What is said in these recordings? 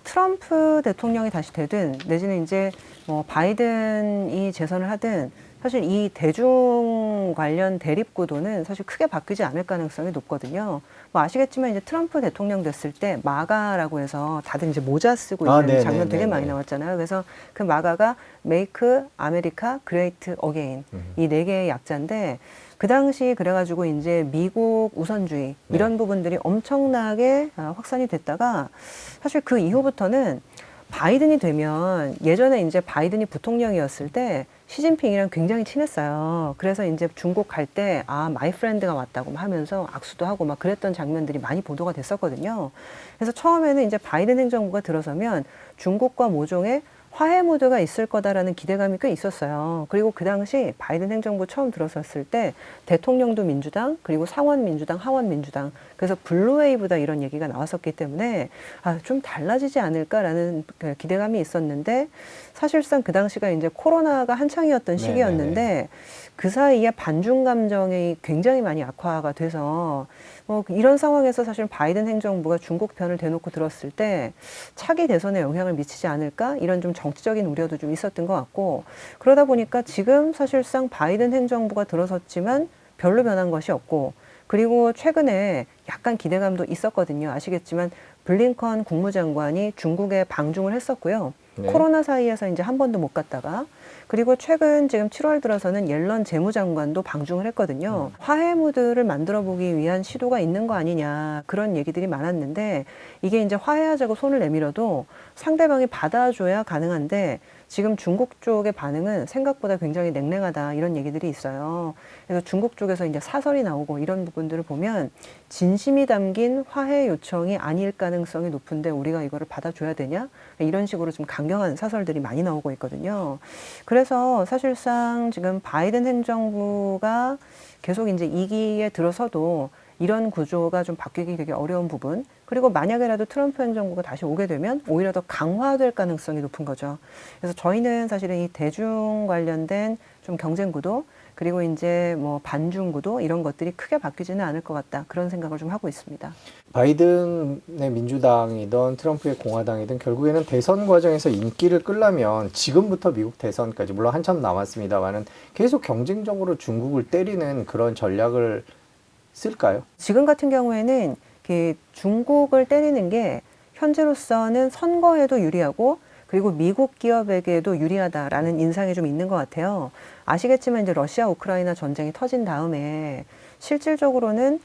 트럼프 대통령이 다시 되든 내지는 이제 뭐 바이든이 재선을 하든 사실 이 대중 관련 대립 구도는 사실 크게 바뀌지 않을 가능성이 높거든요. 뭐 아시겠지만 이제 트럼프 대통령 됐을 때 마가라고 해서 다들 이제 모자 쓰고 있는 장면 되게 많이 나왔잖아요. 그래서 그 마가가 Make America Great Again 이 네 개의 약자인데 그 당시 그래가지고 이제 미국 우선주의 이런 부분들이 엄청나게 확산이 됐다가 사실 그 이후부터는 바이든이 되면 예전에 이제 바이든이 부통령이었을 때 시진핑이랑 굉장히 친했어요. 그래서 이제 중국 갈 때 마이 프렌드가 왔다고 하면서 악수도 하고 막 그랬던 장면들이 많이 보도가 됐었거든요. 그래서 처음에는 이제 바이든 행정부가 들어서면 중국과 모종의 화해 무드가 있을 거다라는 기대감이 꽤 있었어요. 그리고 그 당시 바이든 행정부 처음 들어섰을 때 대통령도 민주당, 그리고 상원 민주당, 하원 민주당, 그래서 블루웨이브다 이런 얘기가 나왔었기 때문에 좀 달라지지 않을까라는 기대감이 있었는데 사실상 그 당시가 이제 코로나가 한창이었던 시기였는데 그 사이에 반중 감정이 굉장히 많이 악화가 돼서 뭐 이런 상황에서 사실 바이든 행정부가 중국 편을 대놓고 들었을 때 차기 대선에 영향을 미치지 않을까 이런 좀 정치적인 우려도 좀 있었던 것 같고 그러다 보니까 지금 사실상 바이든 행정부가 들어섰지만 별로 변한 것이 없고 그리고 최근에 약간 기대감도 있었거든요. 아시겠지만 블링컨 국무장관이 중국에 방중을 했었고요. 코로나 사이에서 이제 한 번도 못 갔다가 그리고 최근 지금 7월 들어서는 옐런 재무장관도 방중을 했거든요. 화해 무드를 만들어 보기 위한 시도가 있는 거 아니냐 그런 얘기들이 많았는데 이게 이제 화해하자고 손을 내밀어도 상대방이 받아줘야 가능한데 지금 중국 쪽의 반응은 생각보다 굉장히 냉랭하다 이런 얘기들이 있어요. 그래서 중국 쪽에서 이제 사설이 나오고 이런 부분들을 보면 진심이 담긴 화해 요청이 아닐 가능성이 높은데 우리가 이거를 받아줘야 되냐? 이런 식으로 좀 강경한 사설들이 많이 나오고 있거든요. 그래서 사실상 지금 바이든 행정부가 계속 이제 2기에 들어서도 이런 구조가 좀 바뀌기 되게 어려운 부분 그리고 만약에라도 트럼프 행정부가 다시 오게 되면 오히려 더 강화될 가능성이 높은 거죠. 그래서 저희는 사실은 이 대중 관련된 좀 경쟁 구도 그리고 이제 뭐 반중 구도 이런 것들이 크게 바뀌지는 않을 것 같다 그런 생각을 좀 하고 있습니다. 바이든의 민주당이든 트럼프의 공화당이든 결국에는 대선 과정에서 인기를 끌려면 지금부터 미국 대선까지 물론 한참 남았습니다만은 계속 경쟁적으로 중국을 때리는 그런 전략을 쓸까요? 지금 같은 경우에는 중국을 때리는 게 현재로서는 선거에도 유리하고 그리고 미국 기업에게도 유리하다라는 인상이 좀 있는 것 같아요. 아시겠지만 이제 러시아 우크라이나 전쟁이 터진 다음에 실질적으로는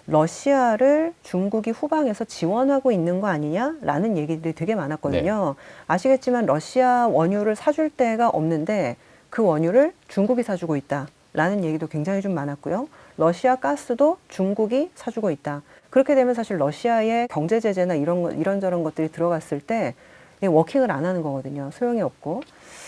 러시아를 중국이 후방에서 지원하고 있는 거 아니냐라는 얘기들이 되게 많았거든요. 아시겠지만 러시아 원유를 사줄 데가 없는데 그 원유를 중국이 사주고 있다라는 얘기도 굉장히 좀 많았고요. 러시아 가스도 중국이 사주고 있다. 그렇게 되면 사실 러시아의 경제 제재나 이런저런 것들이 들어갔을 때 워킹을 안 하는 거거든요. 소용이 없고.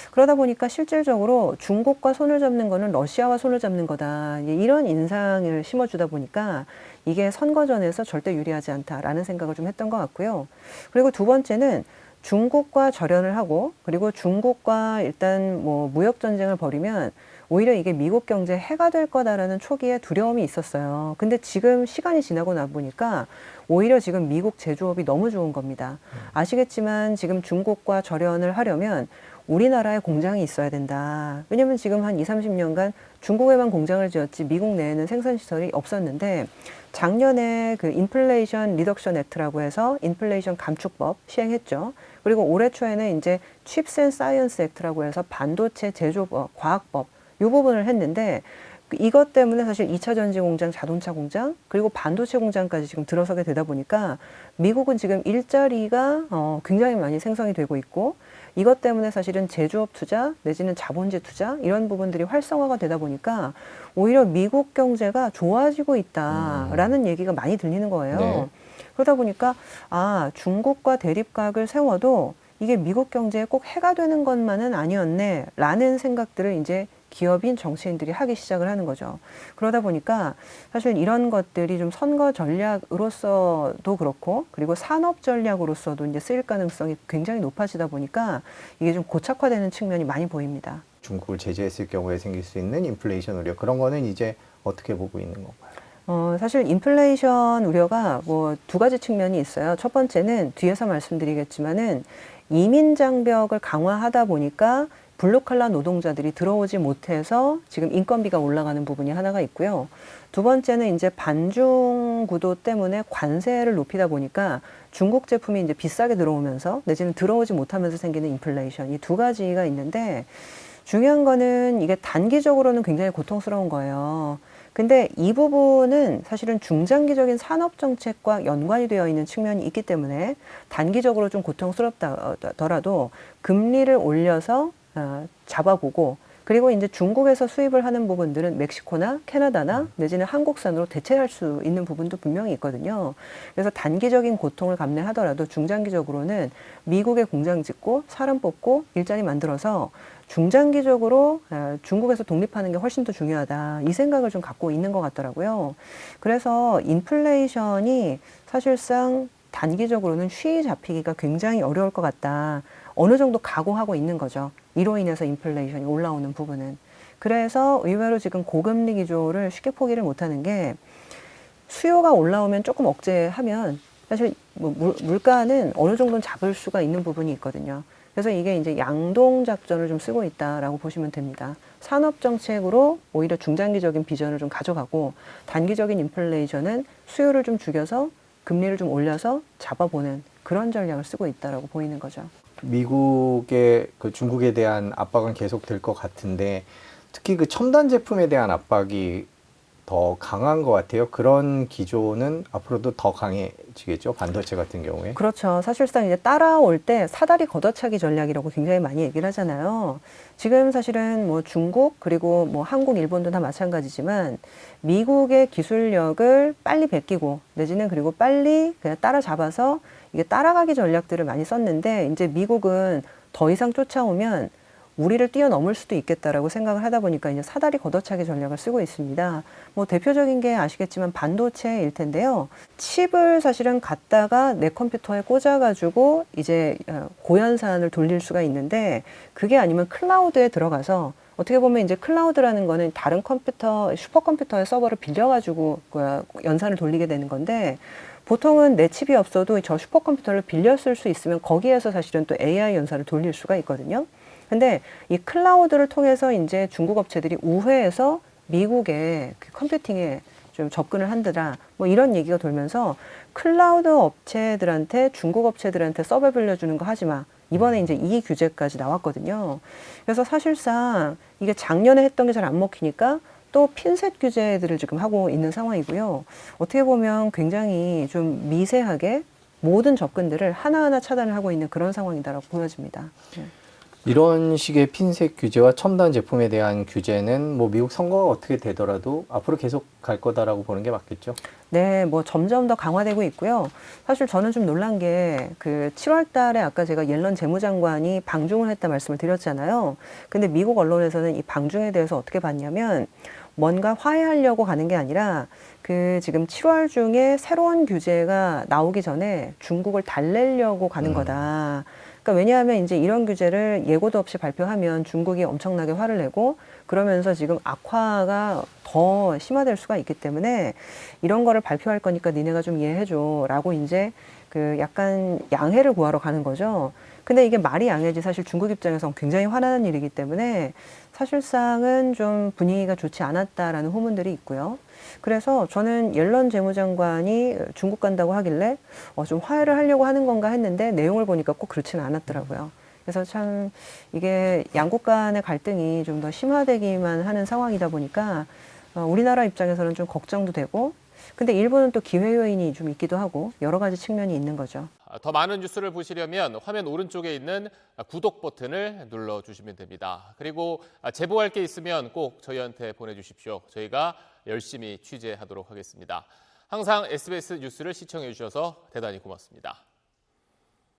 그러다 보니까 실질적으로 중국과 손을 잡는 거는 러시아와 손을 잡는 거다. 이런 인상을 심어주다 보니까 이게 선거전에서 절대 유리하지 않다라는 생각을 좀 했던 것 같고요. 그리고 두 번째는 중국과 절연을 하고 그리고 중국과 일단 뭐 무역 전쟁을 벌이면 오히려 이게 미국 경제에 해가 될 거다라는 초기에 두려움이 있었어요. 근데 지금 시간이 지나고 나 보니까 오히려 지금 미국 제조업이 너무 좋은 겁니다. 아시겠지만 지금 중국과 절연을 하려면 우리나라에 공장이 있어야 된다. 왜냐면 지금 한 20, 30년간 중국에만 공장을 지었지 미국 내에는 생산시설이 없었는데 작년에 그 인플레이션 리덕션 액트라고 해서 인플레이션 감축법 시행했죠. 그리고 올해 초에는 이제 칩스 앤 사이언스 액트라고 해서 반도체 제조법, 과학법 이 부분을 했는데 이것 때문에 사실 2차 전지 공장, 자동차 공장, 그리고 반도체 공장까지 지금 들어서게 되다 보니까 미국은 지금 일자리가 굉장히 많이 생성이 되고 있고 이것 때문에 사실은 제조업 투자 내지는 자본주의 투자 이런 부분들이 활성화가 되다 보니까 오히려 미국 경제가 좋아지고 있다라는 얘기가 많이 들리는 거예요. 그러다 보니까 중국과 대립각을 세워도 이게 미국 경제에 꼭 해가 되는 것만은 아니었네 라는 생각들을 이제 기업인 정치인들이 하기 시작을 하는 거죠. 그러다 보니까 사실 이런 것들이 좀 선거 전략으로서도 그렇고 그리고 산업 전략으로서도 이제 쓰일 가능성이 굉장히 높아지다 보니까 이게 좀 고착화되는 측면이 많이 보입니다. 중국을 제재했을 경우에 생길 수 있는 인플레이션 우려 그런 거는 이제 어떻게 보고 있는 건가요? 사실 인플레이션 우려가 뭐 두 가지 측면이 있어요. 첫 번째는 뒤에서 말씀드리겠지만은 이민 장벽을 강화하다 보니까 블루칼라 노동자들이 들어오지 못해서 지금 인건비가 올라가는 부분이 하나가 있고요. 두 번째는 이제 반중 구도 때문에 관세를 높이다 보니까 중국 제품이 이제 비싸게 들어오면서 내지는 들어오지 못하면서 생기는 인플레이션, 이 두 가지가 있는데 중요한 거는 이게 단기적으로는 굉장히 고통스러운 거예요. 근데 이 부분은 사실은 중장기적인 산업 정책과 연관이 되어 있는 측면이 있기 때문에 단기적으로 좀 고통스럽더라도 금리를 올려서 잡아보고, 그리고 이제 중국에서 수입을 하는 부분들은 멕시코나 캐나다나 내지는 한국산으로 대체할 수 있는 부분도 분명히 있거든요. 그래서 단기적인 고통을 감내하더라도 중장기적으로는 미국에 공장 짓고 사람 뽑고 일자리 만들어서 중장기적으로 중국에서 독립하는 게 훨씬 더 중요하다, 이 생각을 좀 갖고 있는 것 같더라고요. 그래서 인플레이션이 사실상 단기적으로는 쉬이 잡히기가 굉장히 어려울 것 같다, 어느 정도 각오하고 있는 거죠. 이로 인해서 인플레이션이 올라오는 부분은. 그래서 의외로 지금 고금리 기조를 쉽게 포기를 못하는 게, 수요가 올라오면 조금 억제하면 사실 뭐 물가는 어느 정도는 잡을 수가 있는 부분이 있거든요. 그래서 이게 이제 양동 작전을 좀 쓰고 있다라고 보시면 됩니다. 산업 정책으로 오히려 중장기적인 비전을 좀 가져가고, 단기적인 인플레이션은 수요를 좀 죽여서 금리를 좀 올려서 잡아보는 그런 전략을 쓰고 있다라고 보이는 거죠. 미국의 그 중국에 대한 압박은 계속 될 것 같은데, 특히 그 첨단 제품에 대한 압박이 더 강한 것 같아요. 그런 기조는 앞으로도 더 강해지겠죠, 반도체 같은 경우에. 그렇죠. 사실상 이제 따라올 때 사다리 걷어차기 전략이라고 굉장히 많이 얘기를 하잖아요. 지금 사실은 뭐 중국 그리고 뭐 한국, 일본도 다 마찬가지지만 미국의 기술력을 빨리 베끼고 내지는 그리고 빨리 그냥 따라잡아서 이게 따라가기 전략들을 많이 썼는데, 이제 미국은 더 이상 쫓아오면 우리를 뛰어넘을 수도 있겠다라고 생각을 하다 보니까 이제 사다리 걷어차기 전략을 쓰고 있습니다. 뭐 대표적인 게 아시겠지만 반도체일 텐데요. 칩을 사실은 갖다가 내 컴퓨터에 꽂아가지고 이제 고연산을 돌릴 수가 있는데, 그게 아니면 클라우드에 들어가서, 어떻게 보면 이제 클라우드라는 거는 다른 컴퓨터, 슈퍼컴퓨터의 서버를 빌려가지고 연산을 돌리게 되는 건데, 보통은 내 칩이 없어도 저 슈퍼컴퓨터를 빌려 쓸 수 있으면 거기에서 사실은 또 AI 연산을 돌릴 수가 있거든요. 근데 이 클라우드를 통해서 이제 중국 업체들이 우회해서 미국의 그 컴퓨팅에 좀 접근을 한다라, 뭐 이런 얘기가 돌면서 클라우드 업체들한테, 중국 업체들한테 서버 빌려주는 거 하지 마, 이번에 이제 이 규제까지 나왔거든요. 그래서 사실상 이게 작년에 했던 게 잘 안 먹히니까 또 핀셋 규제들을 지금 하고 있는 상황이고요. 어떻게 보면 굉장히 좀 미세하게 모든 접근들을 하나하나 차단을 하고 있는 그런 상황이다라고 보여집니다. 이런 식의 핀셋 규제와 첨단 제품에 대한 규제는 뭐 미국 선거가 어떻게 되더라도 앞으로 계속 갈 거다라고 보는 게 맞겠죠? 네, 뭐 점점 더 강화되고 있고요. 사실 저는 좀 놀란 게 그 7월 달에 아까 제가 옐런 재무장관이 방중을 했다 말씀을 드렸잖아요. 근데 미국 언론에서는 이 방중에 대해서 어떻게 봤냐면, 뭔가 화해하려고 가는 게 아니라 그 지금 7월 중에 새로운 규제가 나오기 전에 중국을 달래려고 가는 거다. 그러니까 왜냐하면 이제 이런 규제를 예고도 없이 발표하면 중국이 엄청나게 화를 내고 그러면서 지금 악화가 더 심화될 수가 있기 때문에 이런 거를 발표할 거니까 니네가 좀 이해해줘 라고 이제 그 약간 양해를 구하러 가는 거죠. 근데 이게 말이 양해지 사실 중국 입장에서는 굉장히 화나는 일이기 때문에 사실상은 좀 분위기가 좋지 않았다라는 후문들이 있고요. 그래서 저는 옐런 재무장관이 중국 간다고 하길래 좀 화해를 하려고 하는 건가 했는데 내용을 보니까 꼭 그렇지는 않았더라고요. 그래서 참 이게 양국 간의 갈등이 좀 더 심화되기만 하는 상황이다 보니까 우리나라 입장에서는 좀 걱정도 되고, 근데 일본은 또 기회 요인이 좀 있기도 하고 여러 가지 측면이 있는 거죠. 더 많은 뉴스를 보시려면 화면 오른쪽에 있는 구독 버튼을 눌러주시면 됩니다. 그리고 제보할 게 있으면 꼭 저희한테 보내주십시오. 저희가 열심히 취재하도록 하겠습니다. 항상 SBS 뉴스를 시청해 주셔서 대단히 고맙습니다.